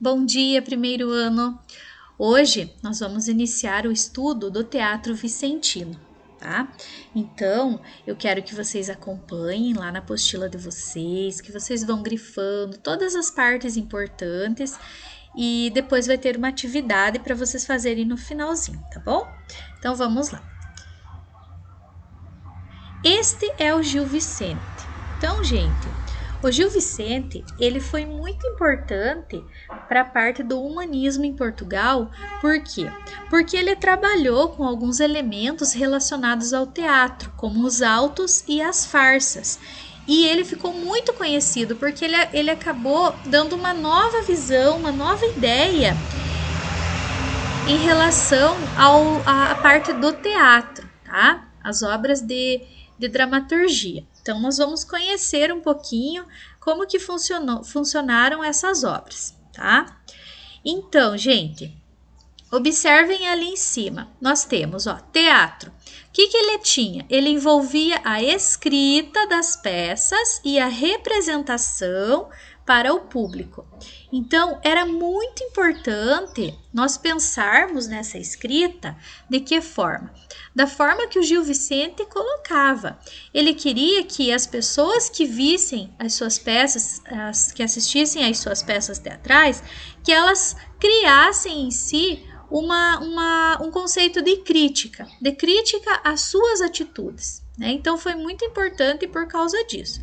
Bom dia, primeiro ano! Hoje nós vamos iniciar o estudo do Teatro Vicentino, tá? Então, eu quero que vocês acompanhem lá na apostila de vocês, que vocês vão grifando todas as partes importantes e depois vai ter uma atividade para vocês fazerem no finalzinho, tá bom? Então, vamos lá. Este é o Gil Vicente. Então, gente, o Gil Vicente, ele foi muito importante para a parte do humanismo em Portugal. Por quê? Porque ele trabalhou com alguns elementos relacionados ao teatro, como os autos e as farsas. E ele ficou muito conhecido porque ele acabou dando uma nova visão, uma nova ideia em relação à parte do teatro, tá? As obras de dramaturgia. Então, nós vamos conhecer um pouquinho como que funcionaram essas obras, tá? Então, gente, observem ali em cima. Nós temos, ó, teatro. O que ele tinha? Ele envolvia a escrita das peças e a representação para o público. Então, era muito importante nós pensarmos nessa escrita de que forma? Da forma que o Gil Vicente colocava. Ele queria que as pessoas que vissem as suas peças, que assistissem às suas peças teatrais, que elas criassem em si um conceito de crítica às suas atitudes, né? Então foi muito importante por causa disso.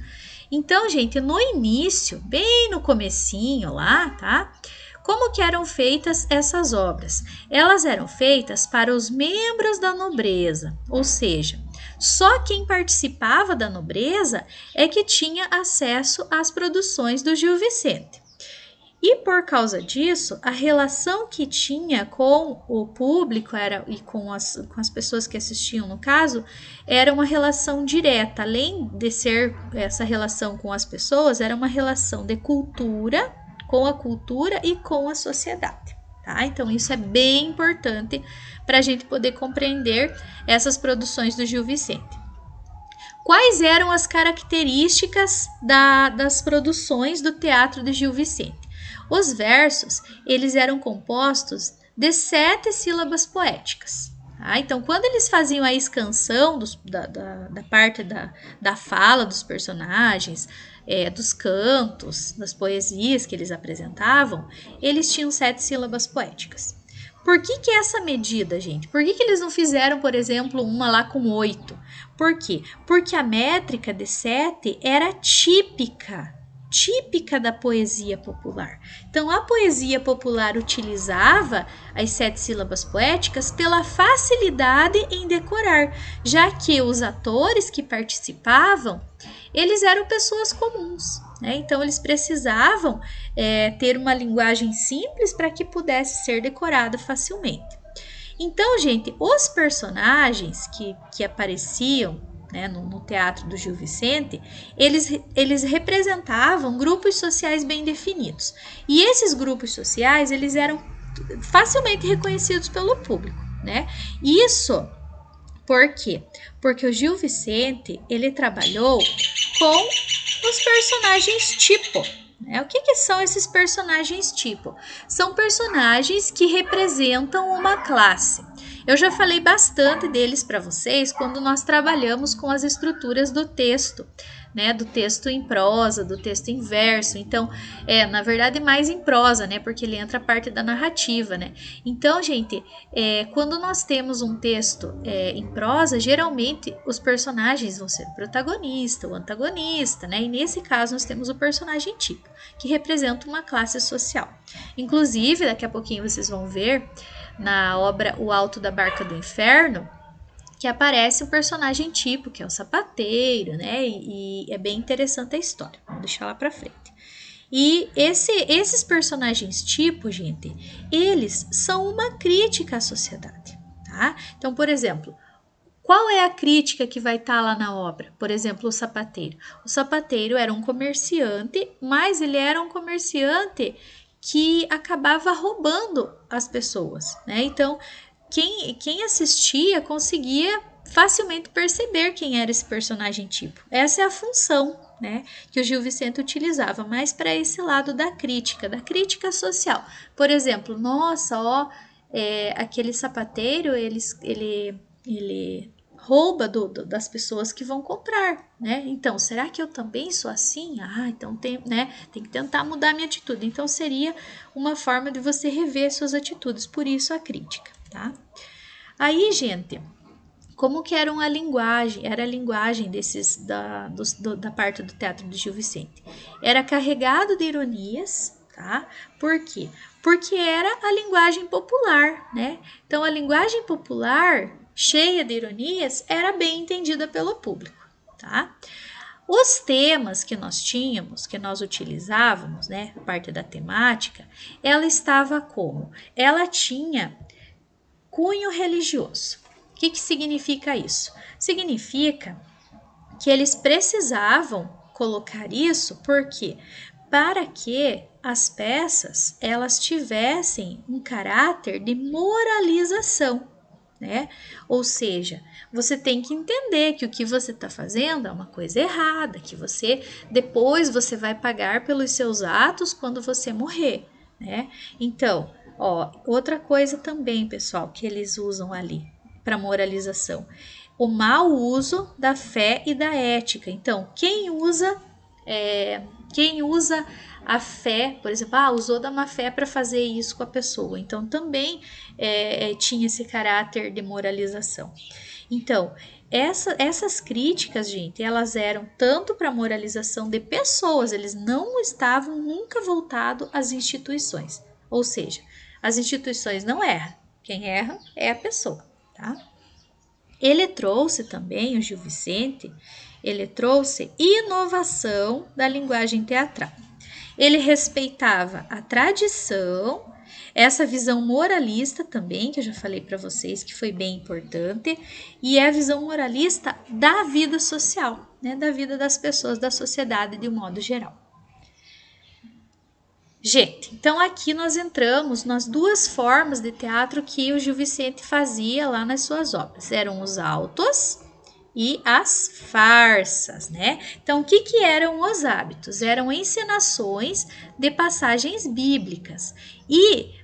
Então, gente, no início, bem no comecinho lá, tá? Como que eram feitas essas obras? Elas eram feitas para os membros da nobreza, ou seja, só quem participava da nobreza é que tinha acesso às produções do Gil Vicente. E por causa disso, a relação que tinha com o público e com as pessoas que assistiam, no caso, era uma relação direta. Além de ser essa relação com as pessoas, era uma relação de cultura, com a cultura e com a sociedade. Tá? Então, isso é bem importante para a gente poder compreender essas produções do Gil Vicente. Quais eram as características das produções do teatro de Gil Vicente? Os versos, eles eram compostos de 7 sílabas poéticas. Tá? Então, quando eles faziam a escansão da parte da fala dos personagens, dos cantos, das poesias que eles apresentavam, eles tinham 7 sílabas poéticas. Por que essa medida, gente? Por que eles não fizeram, por exemplo, uma lá com 8? Por quê? Porque a métrica de 7 era típica da poesia popular. Então, a poesia popular utilizava as 7 sílabas poéticas pela facilidade em decorar, já que os atores que participavam, eles eram pessoas comuns, né? Então, eles precisavam ter uma linguagem simples para que pudesse ser decorado facilmente. Então, gente, os personagens que apareciam, né, no teatro do Gil Vicente, eles representavam grupos sociais bem definidos. E esses grupos sociais, eles eram facilmente reconhecidos pelo público, né? Isso por quê? Porque o Gil Vicente, ele trabalhou com os personagens tipo. O que são esses personagens tipo? São personagens que representam uma classe. Eu já falei bastante deles para vocês quando nós trabalhamos com as estruturas do texto, né? Do texto em prosa, do texto em verso. Então, na verdade, mais em prosa, né? Porque ele entra a parte da narrativa, né? Então, gente, quando nós temos um texto em prosa, geralmente os personagens vão ser o protagonista, o antagonista, né? E nesse caso, nós temos o personagem tipo, que representa uma classe social. Inclusive, daqui a pouquinho vocês vão ver na obra O Alto da Barca do Inferno, que aparece um personagem tipo, que é o sapateiro, né? E é bem interessante a história. Vamos deixar lá pra frente. E esses personagens tipo, gente, eles são uma crítica à sociedade, tá? Então, por exemplo, qual é a crítica que vai estar lá na obra? Por exemplo, o sapateiro. O sapateiro era um comerciante, mas ele era um comerciante que acabava roubando as pessoas, né? Então, quem assistia conseguia facilmente perceber quem era esse personagem tipo. Essa é a função, né, que o Gil Vicente utilizava, mais para esse lado da crítica social. Por exemplo, nossa, ó, aquele sapateiro, ele rouba das pessoas que vão comprar, né? Então, será que eu também sou assim? Ah, então tem que tentar mudar minha atitude. Então, seria uma forma de você rever suas atitudes, por isso a crítica, tá? Aí, gente, como que era a linguagem? Era a linguagem da parte do teatro do Gil Vicente. Era carregado de ironias, tá? Por quê? Porque era a linguagem popular, né? Então, a linguagem popular, cheia de ironias, era bem entendida pelo público, tá? Os temas que nós tínhamos, que nós utilizávamos, né? A parte da temática, ela estava como? Ela tinha cunho religioso. O que significa isso? Significa que eles precisavam colocar isso porque para que as peças elas tivessem um caráter de moralização, né? Ou seja, você tem que entender que o que você está fazendo é uma coisa errada, que depois você vai pagar pelos seus atos quando você morrer, né? Então, ó, outra coisa também, pessoal, que eles usam ali para moralização, o mau uso da fé e da ética. Então, quem usa a fé, por exemplo, usou da má fé para fazer isso com a pessoa. Então, também tinha esse caráter de moralização. Então, essas críticas, gente, elas eram tanto para moralização de pessoas, eles não estavam nunca voltados às instituições. Ou seja, as instituições não erram, quem erra é a pessoa, tá? Ele trouxe também, o Gil Vicente, ele trouxe inovação da linguagem teatral. Ele respeitava a tradição, essa visão moralista também, que eu já falei para vocês, que foi bem importante, e é a visão moralista da vida social, né, da vida das pessoas, da sociedade de um modo geral. Gente, então aqui nós entramos nas duas formas de teatro que o Gil Vicente fazia lá nas suas obras. Eram os autos e as farsas, né? Então, o que eram os hábitos? Eram encenações de passagens bíblicas. E,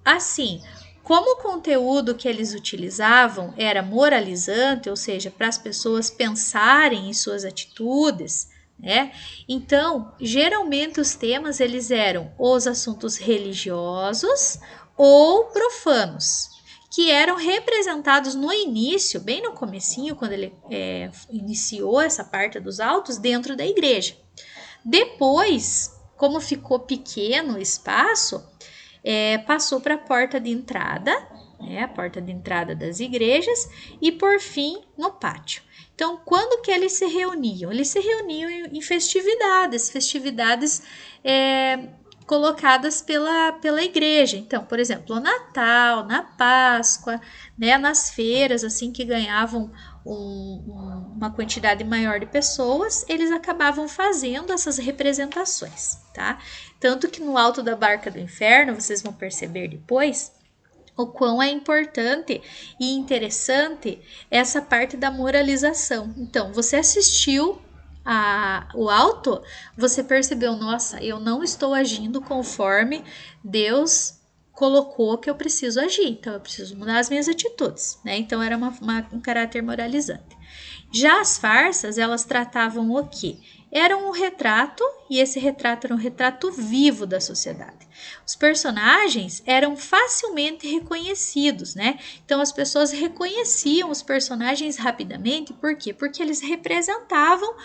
assim, como o conteúdo que eles utilizavam era moralizante, ou seja, para as pessoas pensarem em suas atitudes, né? Então, geralmente os temas eles eram os assuntos religiosos ou profanos, que eram representados no início, bem no comecinho, quando ele iniciou essa parte dos autos, dentro da igreja. Depois, como ficou pequeno o espaço, passou para a porta de entrada, né, a porta de entrada das igrejas, e por fim no pátio. Então, quando que eles se reuniam? Eles se reuniam em festividades colocadas pela igreja. Então, por exemplo, no Natal, na Páscoa, né, nas feiras, assim, que ganhavam uma quantidade maior de pessoas, eles acabavam fazendo essas representações, tá? Tanto que no Alto da Barca do Inferno, vocês vão perceber depois, o quão é importante e interessante essa parte da moralização. Então, você assistiu o auto, você percebeu, nossa, eu não estou agindo conforme Deus colocou que eu preciso agir, então eu preciso mudar as minhas atitudes, né? Então era um caráter moralizante. Já as farsas, elas tratavam o quê? Era um retrato, e esse retrato era um retrato vivo da sociedade. Os personagens eram facilmente reconhecidos, né? Então as pessoas reconheciam os personagens rapidamente, por quê? Porque eles representavam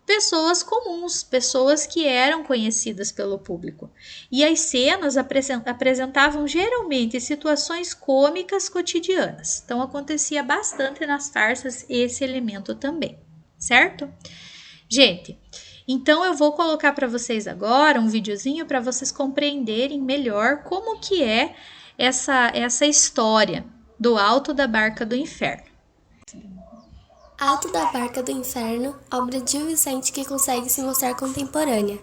pessoas comuns, pessoas que eram conhecidas pelo público. E as cenas apresentavam geralmente situações cômicas cotidianas. Então acontecia bastante nas farsas esse elemento também, certo? Gente, então eu vou colocar para vocês agora um videozinho para vocês compreenderem melhor como que é essa história do Alto da Barca do Inferno. Alto da Barca do Inferno, obra de Gil Vicente que consegue se mostrar contemporânea.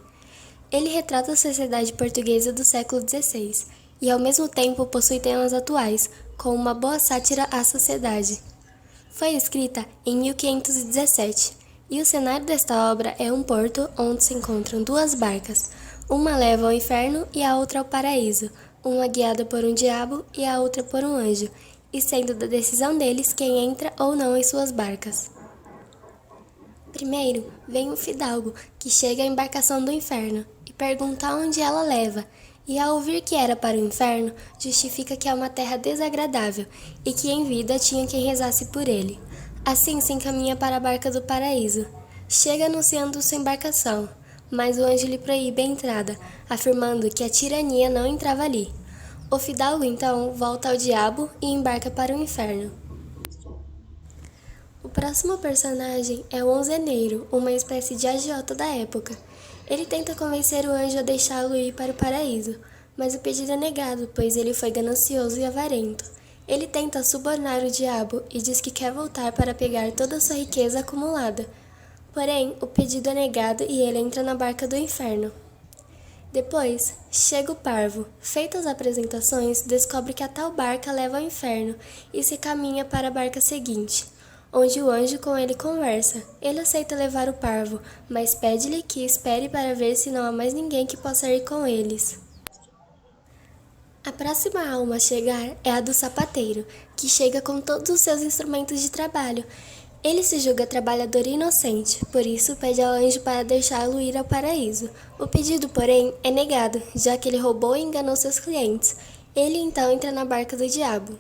Ele retrata a sociedade portuguesa do século XVI e ao mesmo tempo possui temas atuais, como uma boa sátira à sociedade. Foi escrita em 1517 e o cenário desta obra é um porto onde se encontram duas barcas. Uma leva ao inferno e a outra ao paraíso, uma guiada por um diabo e a outra por um anjo, e sendo da decisão deles quem entra ou não em suas barcas. Primeiro vem o fidalgo, que chega à embarcação do inferno e pergunta onde ela leva, e ao ouvir que era para o inferno, justifica que é uma terra desagradável e que em vida tinha quem rezasse por ele. Assim se encaminha para a barca do paraíso. Chega anunciando sua embarcação, mas o anjo lhe proíbe a entrada, afirmando que a tirania não entrava ali. O fidalgo então volta ao diabo e embarca para o inferno. O próximo personagem é o onzeneiro, uma espécie de agiota da época. Ele tenta convencer o anjo a deixá-lo ir para o paraíso, mas o pedido é negado, pois ele foi ganancioso e avarento. Ele tenta subornar o diabo e diz que quer voltar para pegar toda a sua riqueza acumulada. Porém, o pedido é negado e ele entra na barca do inferno. Depois, chega o parvo. Feitas as apresentações, descobre que a tal barca leva ao inferno e se caminha para a barca seguinte, onde o anjo com ele conversa. Ele aceita levar o parvo, mas pede-lhe que espere para ver se não há mais ninguém que possa ir com eles. A próxima alma a chegar é a do sapateiro, que chega com todos os seus instrumentos de trabalho. Ele se julga trabalhador e inocente, por isso pede ao anjo para deixá-lo ir ao paraíso. O pedido, porém, é negado, já que ele roubou e enganou seus clientes. Ele então entra na barca do diabo.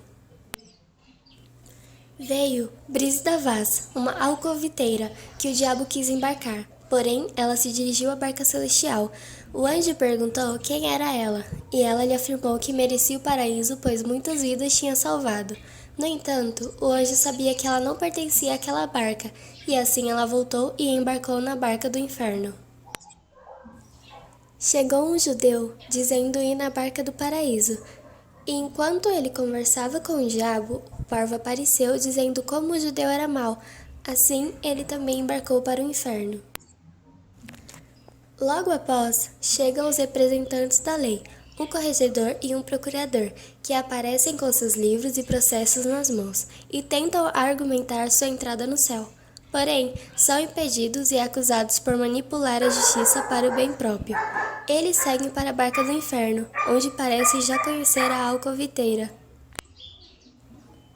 Veio Brise da Vaz, uma alcoviteira, que o diabo quis embarcar, porém ela se dirigiu à barca celestial. O anjo perguntou quem era ela, e ela lhe afirmou que merecia o paraíso, pois muitas vidas tinha salvado. No entanto, o anjo sabia que ela não pertencia àquela barca, e assim ela voltou e embarcou na barca do inferno. Chegou um judeu, dizendo ir na barca do paraíso. E enquanto ele conversava com o diabo, o parvo apareceu, dizendo como o judeu era mau. Assim, ele também embarcou para o inferno. Logo após, chegam os representantes da lei, um corregedor e um procurador, que aparecem com seus livros e processos nas mãos e tentam argumentar sua entrada no céu. Porém, são impedidos e acusados por manipular a justiça para o bem próprio. Eles seguem para a barca do inferno, onde parecem já conhecer a alcoviteira.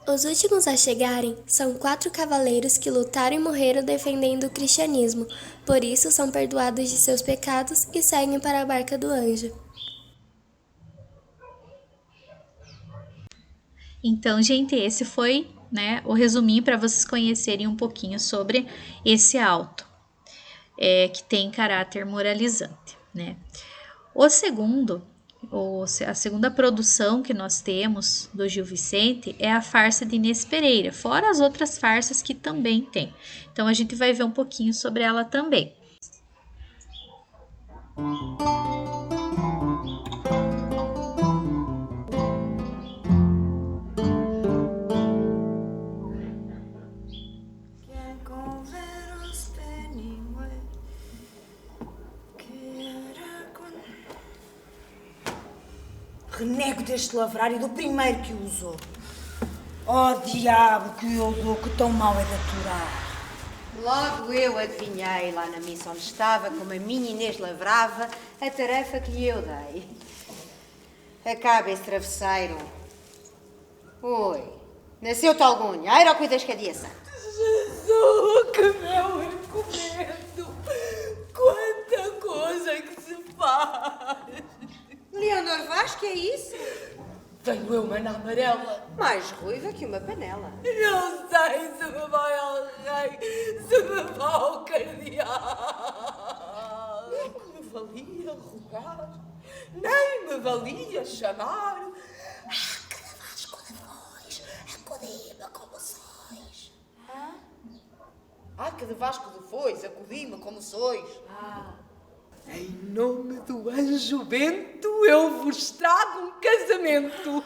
Os últimos a chegarem são 4 cavaleiros que lutaram e morreram defendendo o cristianismo, por isso são perdoados de seus pecados e seguem para a barca do anjo. Então, gente, esse foi, o resuminho para vocês conhecerem um pouquinho sobre esse auto, que tem caráter moralizante, A segunda produção que nós temos do Gil Vicente é a farsa de Inês Pereira, fora as outras farsas que também tem. Então, a gente vai ver um pouquinho sobre ela também. Renego deste lavrário do primeiro que o usou. Oh, diabo, que eu dou, que tão mau é de aturar. Logo eu adivinhei lá na missa onde estava, como a minha Inês lavrava, a tarefa que lhe eu dei. Acaba esse travesseiro. Oi, nasceu-te algum dinheiro ou cuidas que é dia santo? Jesus, que meu encomendo! Quanta coisa que se faz! Leonor Vaz, que é isso? Tenho eu uma na amarela. Mais ruiva que uma panela. Não sei se me vai ao rei, se me vai ao cardeal. Nem me valia rogar, nem me valia chamar. Que de Vasco de Foz, acudi-me como sois. Que de Vasco de Foz, acudi-me como sois. Em nome do anjo Bento, eu vos trago um casamento.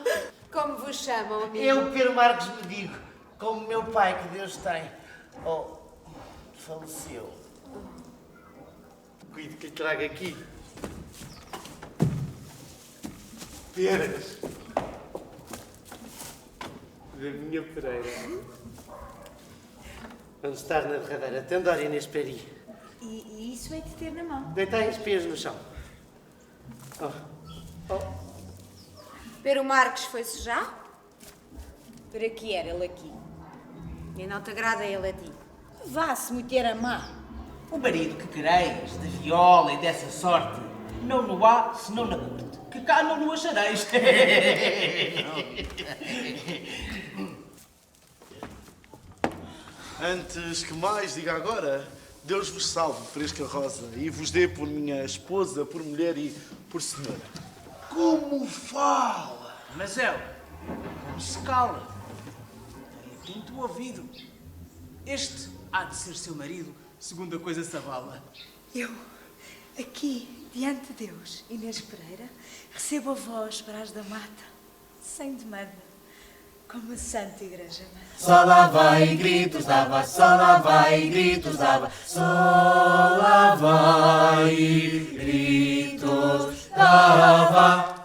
Como vos chamam, amigo? Eu, Pedro Marcos, me digo, como meu pai, que Deus tem, faleceu. Cuide que lhe trago aqui. Peras. Da minha Pereira. Onde estar na derradeira tenda, ora Inês Peri. E isso é de ter na mão. Deitai os pés no chão. Pero Marcos foi-se já? Para que era ele aqui? E não te agrada ele a ti? Vá-se meter a má. O marido que quereis, de viola e dessa sorte, não no há senão na corte, que cá não no achareis. Antes que mais, diga agora, Deus vos salve, fresca rosa, e vos dê por minha esposa, por mulher e por senhora. Como fala! Mas ela, como se cala, tem atento o ouvido. Este há de ser seu marido, segundo a coisa sabala. Eu, aqui, diante de Deus, Inês Pereira, recebo a vós para as da mata, sem demanda, como a Santa Igreja manda. Só lá vai gritos dava, só lá vai gritos dava, só lá vai gritos dava.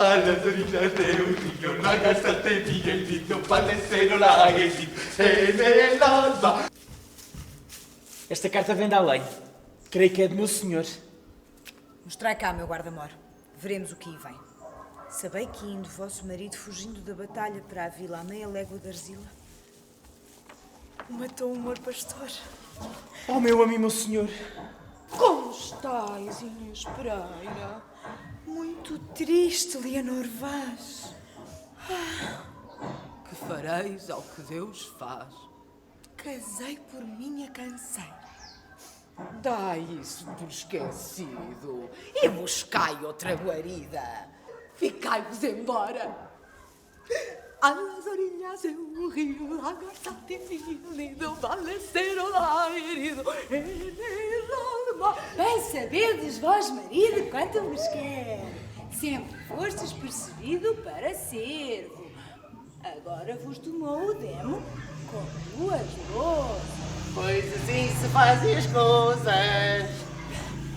Alla dorina de un niño, la gasta te pilla el niño, palecero la aguedito, en el alma. Esta carta vem da lei. Creio que é de meu senhor. Mostrai cá, meu guarda-mor. Veremos o que aí vem. Sabei que indo vosso marido fugindo da batalha para a vila à meia légua de Arzila, o matou um mor pastor. Oh, meu amigo, meu senhor. Como estais, Inês Pereira? Muito triste, Leonor Vaz. Que fareis ao que Deus faz. Casei por minha canseira. Dai isso por esquecido e buscai outra guarida. Ficai-vos embora. A las orillas de un río, la garza nido, balanceiro lá herido, en el alma. Bem sabedes, vós, marido, quanto vos quer. Sempre fostes percebido para servo. Agora vos tomou o demo com duas louças. Pois assim se fazem as coisas.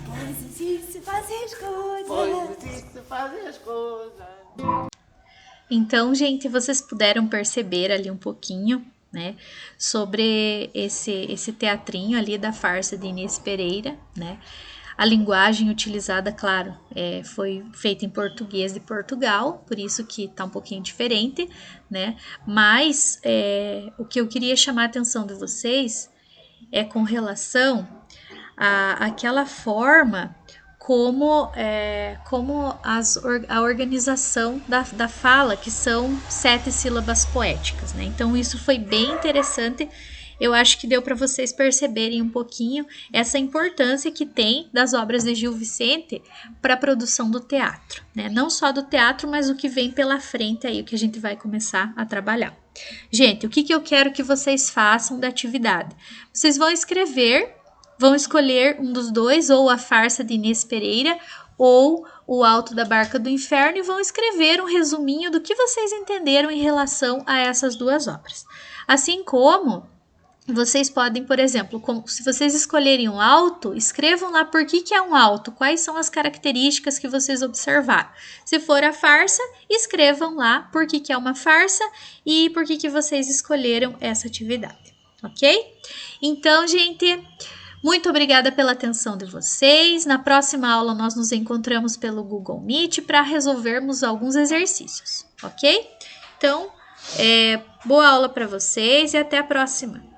Pois assim se fazem as coisas. Pois assim se fazem as coisas. Então, gente, vocês puderam perceber ali um pouquinho, né, sobre esse teatrinho ali da farsa de Inês Pereira, né? A linguagem utilizada, claro, foi feita em português de Portugal, por isso que tá um pouquinho diferente, né? Mas o que eu queria chamar a atenção de vocês é com relação àquela forma como a organização da fala, que são 7 sílabas poéticas, né? Então, isso foi bem interessante. Eu acho que deu para vocês perceberem um pouquinho essa importância que tem das obras de Gil Vicente para a produção do teatro, né? Não só do teatro, mas o que vem pela frente aí, o que a gente vai começar a trabalhar. Gente, o que eu quero que vocês façam da atividade? Vocês vão escrever, vão escolher um dos dois, ou a farsa de Inês Pereira, ou o Alto da Barca do Inferno, e vão escrever um resuminho do que vocês entenderam em relação a essas duas obras. Assim como vocês podem, por exemplo, se vocês escolherem um alto, escrevam lá por que é um alto, quais são as características que vocês observaram. Se for a farsa, escrevam lá por que é uma farsa e por que vocês escolheram essa atividade, ok? Então, gente, muito obrigada pela atenção de vocês. Na próxima aula nós nos encontramos pelo Google Meet para resolvermos alguns exercícios, ok? Então, boa aula para vocês e até a próxima!